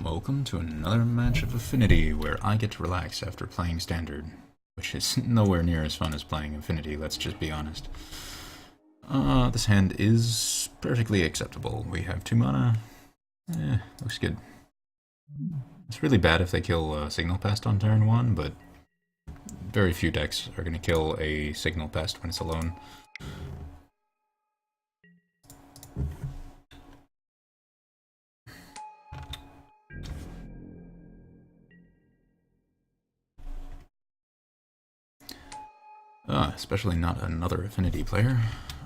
Welcome to another match of Affinity, where I get to relax after playing Standard, which is nowhere near as fun as playing Affinity, let's just be honest. This hand is perfectly acceptable. We have 2 mana. Looks good. It's really bad if they kill Signal Pest on turn 1, but very few decks are going to kill a Signal Pest when it's alone. Especially not another Affinity player.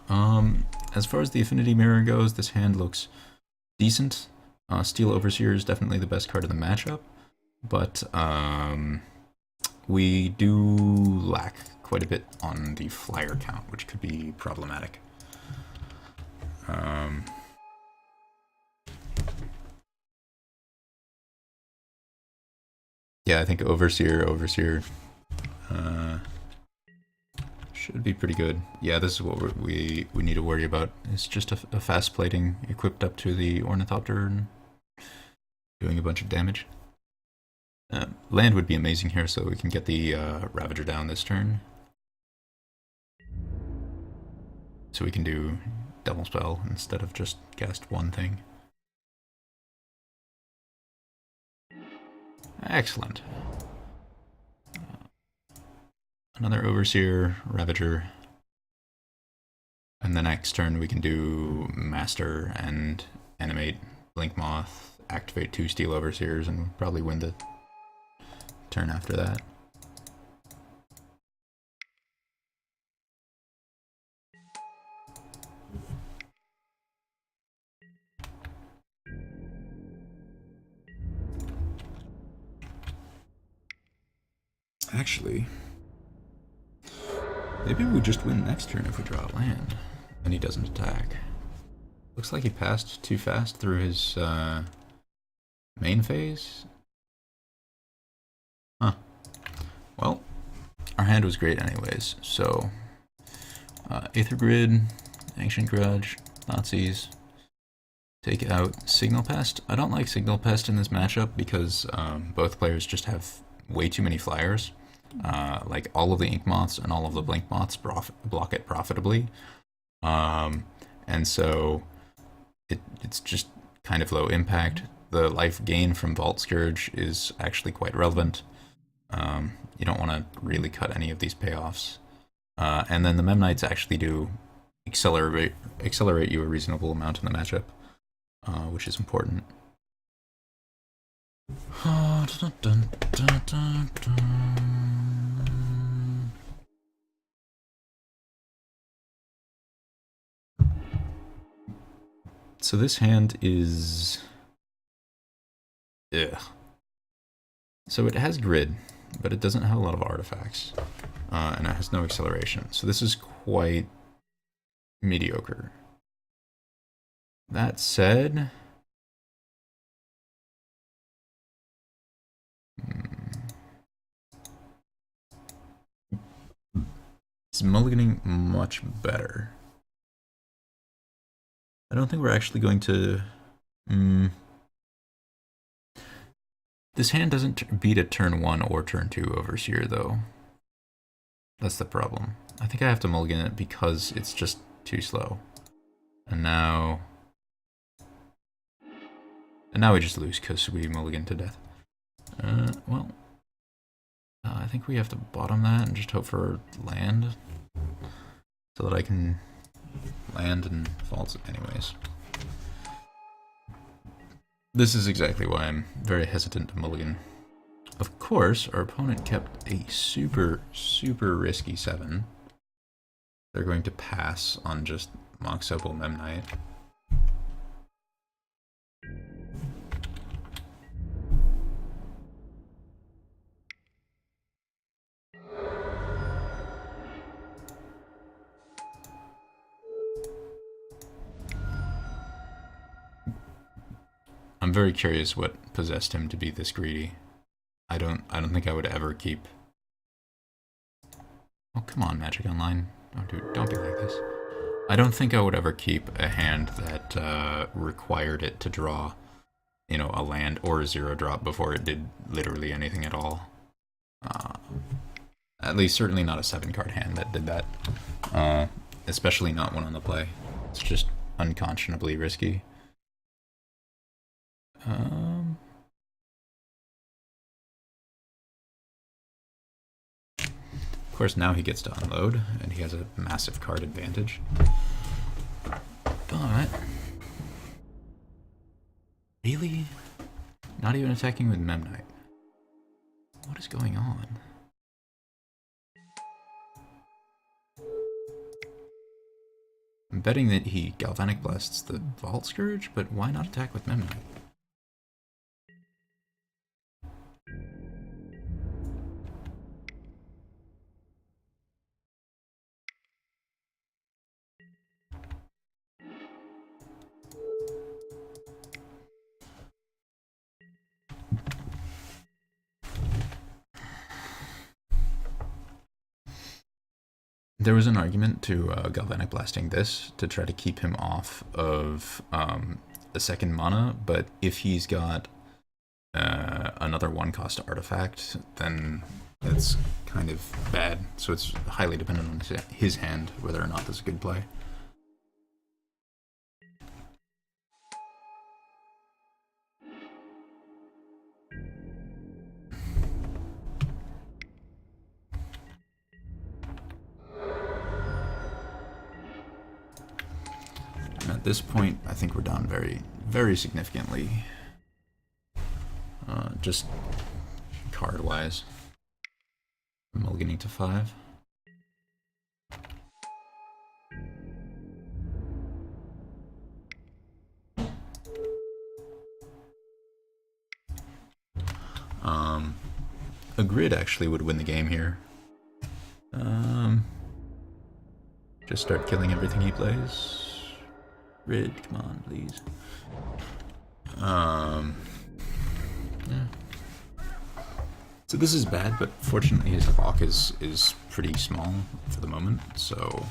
As far as the Affinity Mirror goes, this hand looks decent. Steel Overseer is definitely the best card of the matchup, but we do lack quite a bit on the flyer count, which could be problematic. Yeah, I think Overseer should be pretty good. Yeah, this is what we need to worry about. It's just a fast plating equipped up to the Ornithopter and doing a bunch of damage. Land would be amazing here, so we can get the Ravager down this turn. So we can do double spell instead of just cast one thing. Excellent. Another Overseer, Ravager. And the next turn we can do Master and animate Blink Moth, activate 2 Steel Overseers, and probably win the turn after that. Actually, maybe we just win next turn if we draw a land and he doesn't attack. Looks like he passed too fast through his main phase. Huh. Well, our hand was great anyways, so Aether Grid, Ancient Grudge, Nazis, take out Signal Pest. I don't like Signal Pest in this matchup because both players just have way too many flyers. Like all of the Ink Moths and all of the Blink Moths block it profitably. And so it's just kind of low impact. The life gain from Vault Scourge is actually quite relevant. You don't want to really cut any of these payoffs. And then the Memnites actually do accelerate you a reasonable amount in the matchup, which is important. So this hand is... Ugh. So it has grid, but it doesn't have a lot of artifacts, and it has no acceleration. So this is quite mediocre. That said... It's mulliganing much better. I don't think we're actually going to... This hand doesn't beat at turn 1 or turn 2 Overseer, though. That's the problem. I think I have to mulligan it because it's just too slow. And now we just lose because we mulligan to death. I think we have to bottom that and just hope for land so that I can land and falls anyways. This is exactly why I'm very hesitant to mulligan. Of course, our opponent kept a super risky 7. They're going to pass on just Mox Opal Memnite. I'm very curious what possessed him to be this greedy. I don't think I would ever keep... Oh, come on, Magic Online. Don't be like this. I don't think I would ever keep a hand that required it to draw you know, a land or a 0-drop before it did literally anything at all. At least certainly not a 7-card hand that did that. Especially not one on the play. It's just unconscionably risky. Of course, now he gets to unload, and he has a massive card advantage. But really, not even attacking with Memnite. What is going on? I'm betting that he Galvanic Blasts the Vault Scourge, but why not attack with Memnite? There was an argument to Galvanic Blasting this to try to keep him off of the second mana, but if he's got another 1-cost artifact, then that's kind of bad. So it's highly dependent on his hand whether or not this is a good play. At this point, I think we're down very, very significantly. Just card-wise. Mulliganing to 5. A grid actually would win the game here. Just start killing everything he plays. Grid, come on, please. Yeah. So this is bad, but fortunately his clock is pretty small for the moment, so...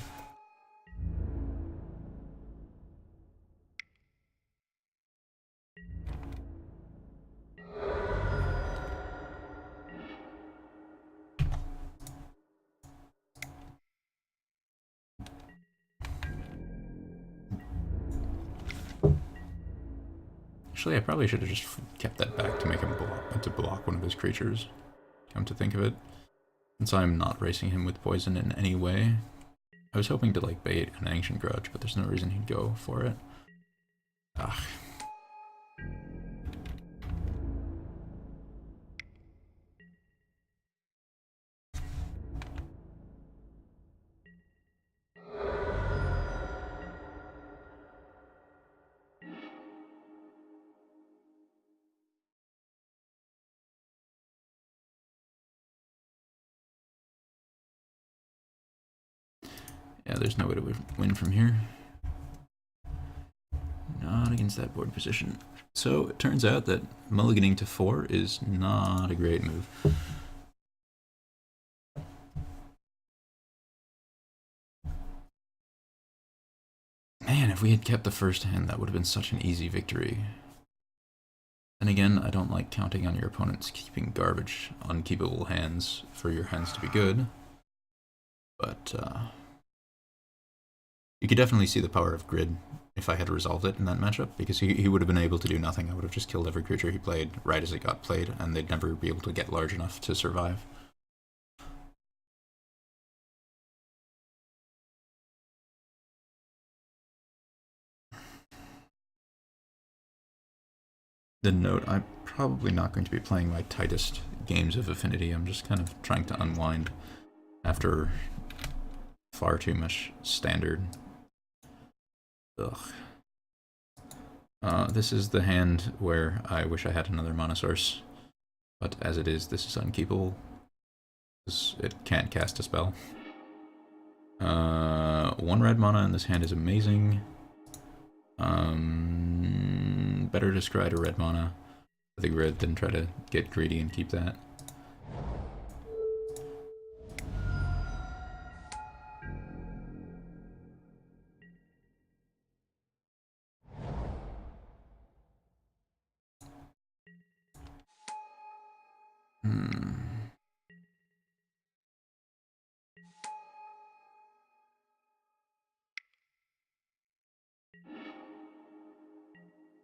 Actually, I probably should have just kept that back to make him block one of his creatures, come to think of it. Since I'm not racing him with poison in any way. I was hoping to like bait an Ancient Grudge, but there's no reason he'd go for it. Ugh. Yeah, there's no way to win from here. Not against that board position. So it turns out that mulliganing to 4 is not a great move. Man, if we had kept the first hand, that would have been such an easy victory. And again, I don't like counting on your opponents keeping garbage, unkeepable hands for your hands to be good. But you could definitely see the power of Grid if I had resolved it in that matchup, because he would have been able to do nothing. I would have just killed every creature he played right as it got played, and they'd never be able to get large enough to survive. The note, I'm probably not going to be playing my tightest games of Affinity. I'm just kind of trying to unwind after far too much standard. Ugh. This is the hand where I wish I had another mana source, but as it is, this is unkeepable. It can't cast a spell. 1 red mana in this hand is amazing. Better to scry to red mana for the grid than try to get greedy and keep that. Hmm.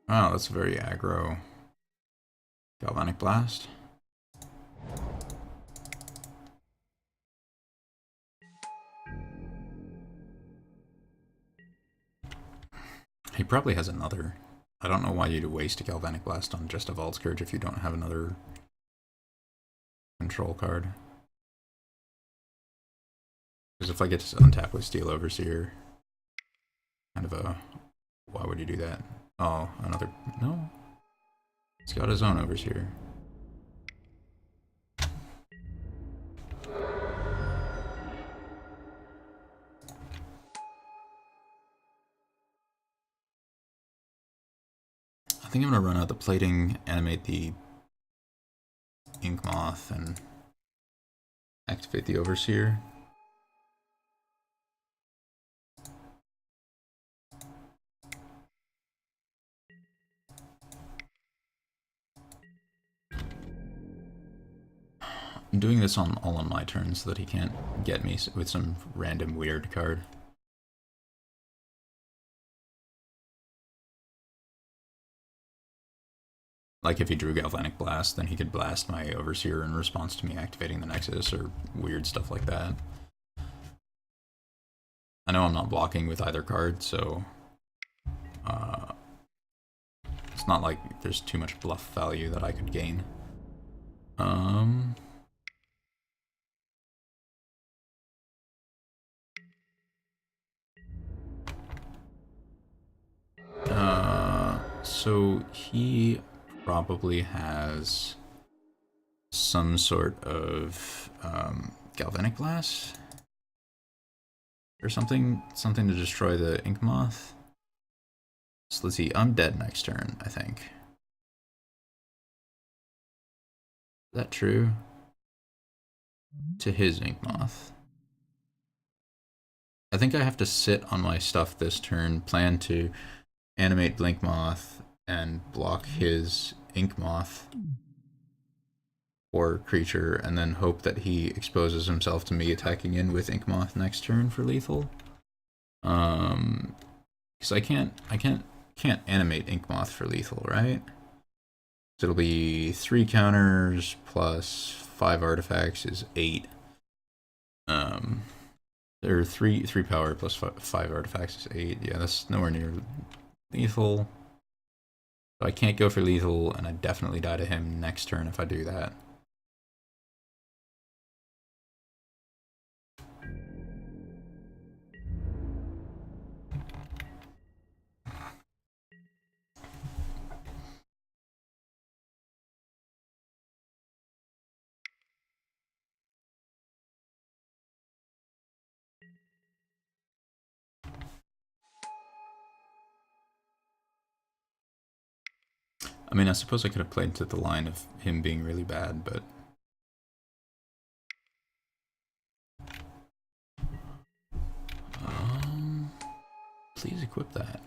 Oh, that's very aggro. Galvanic Blast. He probably has another. I don't know why you'd waste a Galvanic Blast on just a Vault Scourge if you don't have another control card. Because if I get to untap with Steel Overseer, kind of a... Why would you do that? Oh, another... No. He's got his own Overseer. I think I'm going to run out the plating, animate the Ink Moth, and activate the Overseer. I'm doing this all on my turn so that he can't get me with some random weird card. Like if he drew Galvanic Blast, then he could blast my Overseer in response to me activating the Nexus or weird stuff like that. I know I'm not blocking with either card, so it's not like there's too much bluff value that I could gain. So he probably has some sort of Galvanic Blast or something to destroy the Ink Moth. So let's see, I'm dead next turn, I think. Is that true? To his Ink Moth. I think I have to sit on my stuff this turn, plan to animate Blink Moth and block his Ink Moth or creature, and then hope that he exposes himself to me attacking in with Ink Moth next turn for lethal. Because I can't animate Ink Moth for lethal, right? So it'll be 3 counters plus 5 artifacts is 8. Or 3 power plus 5 artifacts is 8. Yeah, that's nowhere near lethal. So I can't go for lethal, and I definitely die to him next turn if I do that. I mean, I suppose I could have played to the line of him being really bad, but... please equip that.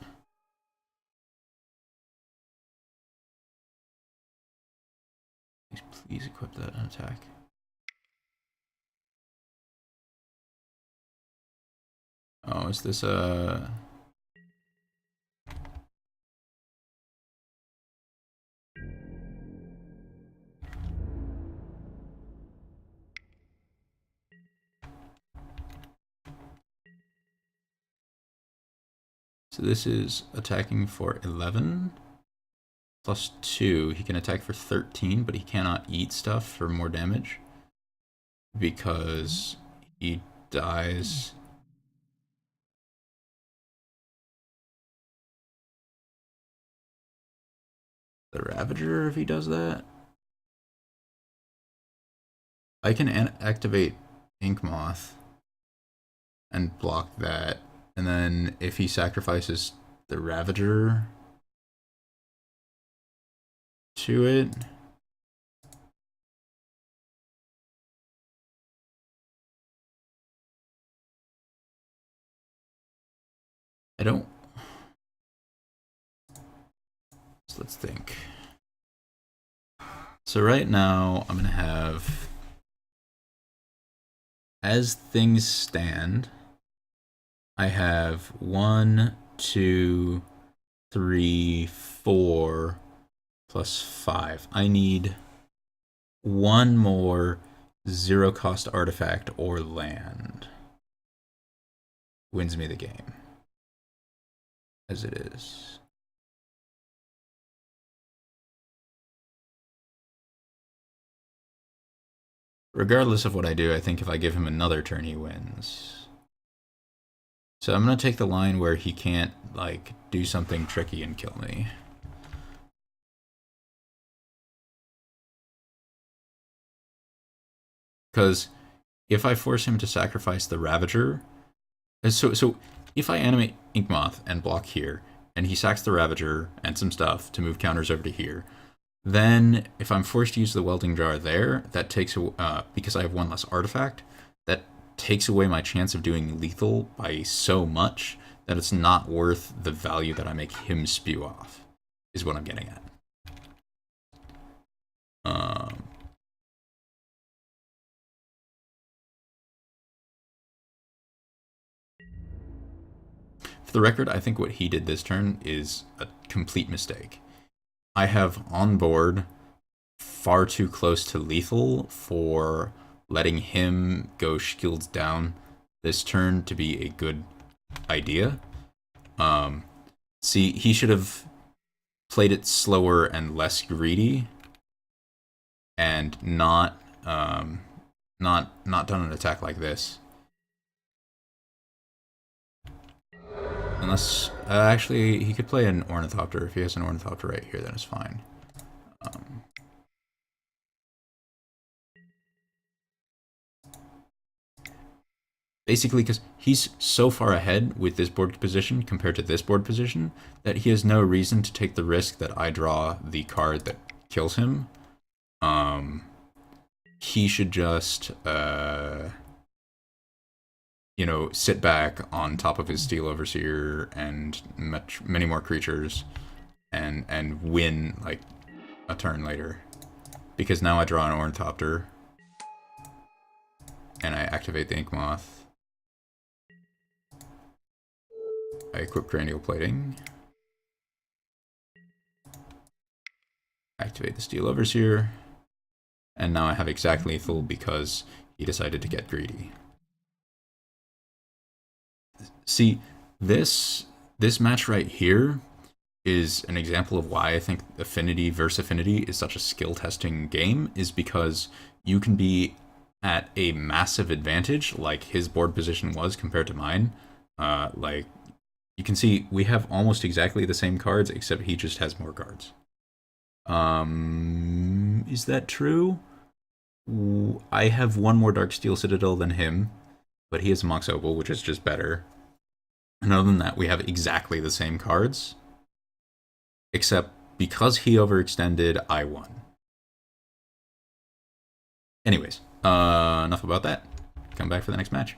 Please equip that and attack. Oh, is this a... So this is attacking for 11 plus 2. He can attack for 13, but he cannot eat stuff for more damage because he dies. The Ravager if he does that. I can activate Ink Moth and block that, and then if he sacrifices the Ravager to it, I don't... So let's think. So right now, I'm going to have, as things stand, I have 1, 2, 3, 4, plus 5. I need one more zero-cost artifact or land. Wins me the game. As it is. Regardless of what I do, I think if I give him another turn, he wins. So I'm going to take the line where he can't, like, do something tricky and kill me. Because if I force him to sacrifice the Ravager... So if I animate Inkmoth and block here, and he sacks the Ravager and some stuff to move counters over to here, then if I'm forced to use the Welding Jar there, that takes, because I have one less artifact, that takes away my chance of doing lethal by so much that it's not worth the value that I make him spew off, is what I'm getting at. For the record, I think what he did this turn is a complete mistake. I have on board far too close to lethal for letting him go shields down this turn to be a good idea. See, he should have played it slower and less greedy, and not done an attack like this. Unless, actually, he could play an Ornithopter. If he has an Ornithopter right here, then it's fine. Basically, because he's so far ahead with this board position compared to this board position that he has no reason to take the risk that I draw the card that kills him. He should just, you know, sit back on top of his Steel Overseer and many more creatures and win, like, a turn later. Because now I draw an Ornithopter and I activate the Inkmoth. I equip Cranial Plating. Activate the Steel Overseer. And now I have exact lethal because he decided to get greedy. See, this match right here is an example of why I think Affinity versus Affinity is such a skill testing game, is because you can be at a massive advantage, like his board position was compared to mine. Like, you can see we have almost exactly the same cards, except he just has more cards. Is that true? I have one more Darksteel Citadel than him, but he has a Mox Opal, which is just better. And other than that, we have exactly the same cards, except because he overextended, I won. Anyways, enough about that. Come back for the next match.